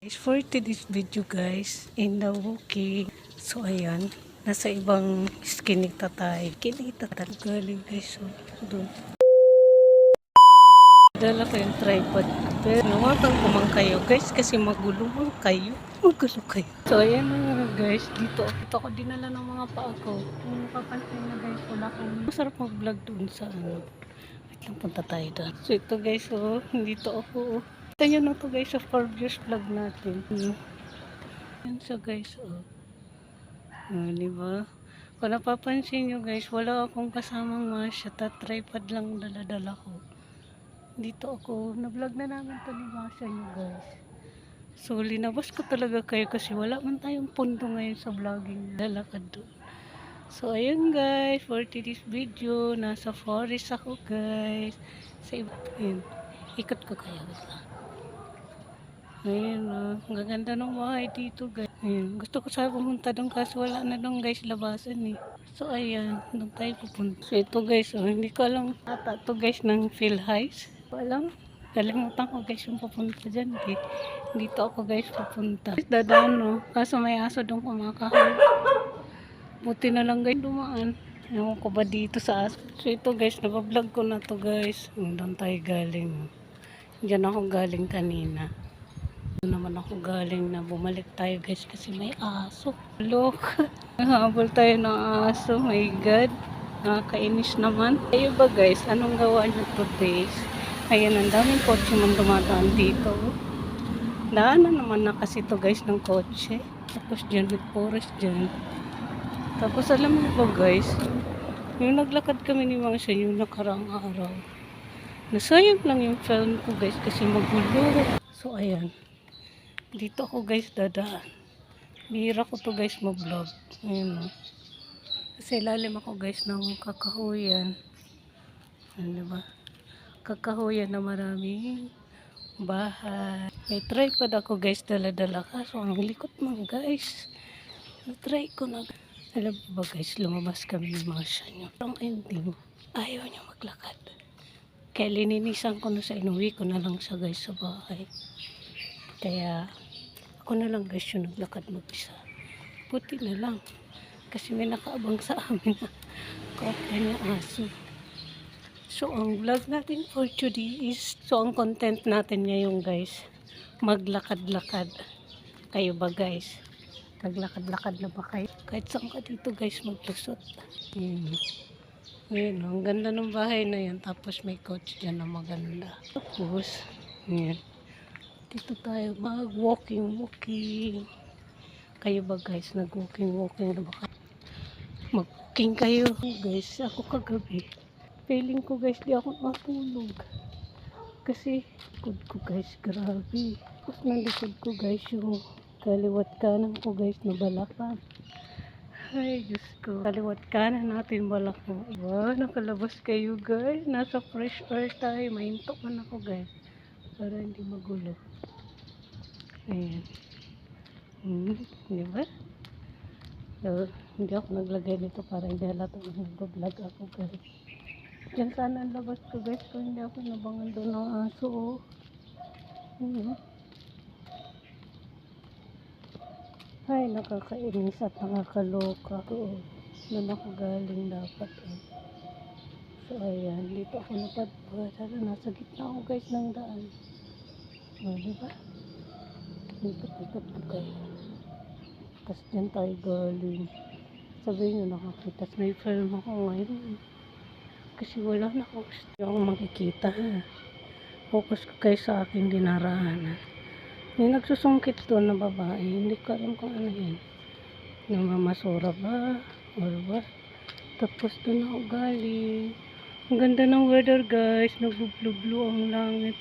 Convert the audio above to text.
guys, for today's video guys, in the walking. So ayan, nasa ibang skinita tayo. Kinita tayo galing guys. So, doon. Dala ko yung tripod. Pero nawakan ko man kayo guys kasi magulo man kayo. Magulo kayo. So ayan na guys, dito ako dinala ng mga paa ko. Kung napapansin na guys, wala akong masarap mag-vlog doon sa ano. Wait lang, punta tayo doon. So ito guys, oh, dito ako. Ito nyo na to guys sa 4 views vlog natin. Yan so guys, oh. Diba? Kung napapansin nyo guys, wala akong kasamang masya. Tripod lang dala-dala ko. Dito ako, na-vlog na namin to ni Masya nyo guys. So, linabas ko talaga kayo kasi wala man tayong pundo ngayon sa vlogging. Lalakad doon. So, ayun guys, for today's video, nasa forest ako guys. Sa iba, yun. Ikot ko kayo. Ayun, ang gaganda ng bahay dito guys. Ayun, gusto ko sana pumunta doon kaso wala na doon guys, labasan eh. So, ayan, doon tayo pupunta. So, ito guys, oh, hindi ko alam ata ito guys ng Phil Highs. Alam, kalimutan ko guys yung pupunta dyan. Dito ako guys pupunta. Dadaan no, kaso may aso doon kumakain. Buti na lang guys dumaan. Ewan ko ba dito sa aso. So ito guys, nabablog ko na to guys. Doon tayo galing. Diyan ako galing kanina. Doon naman ako galing na bumalik tayo guys kasi may aso. Look, habol tayo ng aso. My God, nakakainis naman. Kayo ba guys, anong gawa nyo today? Ayan, ang daming kotse man dumadaan dito. Daanan naman na kasi to guys ng kotse. Tapos dyan, with forest dyan. Tapos alam mo ba guys, yung naglakad kami ni Mang Siya yung nakarang araw. Nasayang lang yung film ko guys kasi magulo. So ayan, dito ako guys dadaan. Bihira ko to guys mag-vlog. Ayan o. Kasi lalim ako guys ng kakahuyan. Ano diba? Kakahuyan na maraming bahay. May tripod ako guys, dala-dala ka. So ang likot man guys. Na-try ko na. Alam mo ba guys, lumabas kami ng mga siya nyo. Ang ending, ayaw niya maglakad. Kaya lininisan ko na sa inuwi ko na lang siya guys sa bahay. Kaya ako na lang guys yung naglakad mag-isa. Puti na lang. Kasi may nakaabang sa amin na kopya niya aso. So, ang vlog natin for today is, so ang content natin ngayon guys, maglakad-lakad. Kayo ba guys? Naglakad-lakad na ba kayo? Kahit saan ka dito guys maglusot. Ayan, ang ganda ng bahay na yan. Tapos may coach dyan na maganda. Tapos, ayan. Dito tayo mag-walking. Kayo ba guys? Nag-walking na ba kayo? Mag-walking kayo. Guys, ako kagabi. Feeling ko guys, di ako matulog. Kasi, likod ko guys, grabe. Tapos nalikod ko guys, yung kaliwat kanan ko guys, na balakan. Ay, Diyos ko. Kaliwat kanan natin balakan. Wow, nakalabas kayo guys. Nasa fresh air tayo. Mahinto man ako guys. Para hindi magulo. Ayan. Diba? So, hindi ako naglagay nito para hindi halata nag-vlog ako guys. Diyan sana ang labas ko guys kung hindi ako nabangan doon ng aso. Ay, nakakainis at nakakaloka. Doon ako galing dapat. So, ayan. Dito ako napadpad. Nasa gitna ako guys ng daan. Diba? Ikot-ikot ko kayo. Tapos dyan tayo galing. Sabihin nyo nakakita. May film ako ngayon. Kasi wala na akong makikita. Focus ko kayo sa aking dinaraanan. May nagsusungkit doon na babae. Hindi ko alam kung ano yan. Namamasura ba? Or what? Tapos doon ako galing. Ang ganda ng weather guys. Nag-blue-blue ang langit.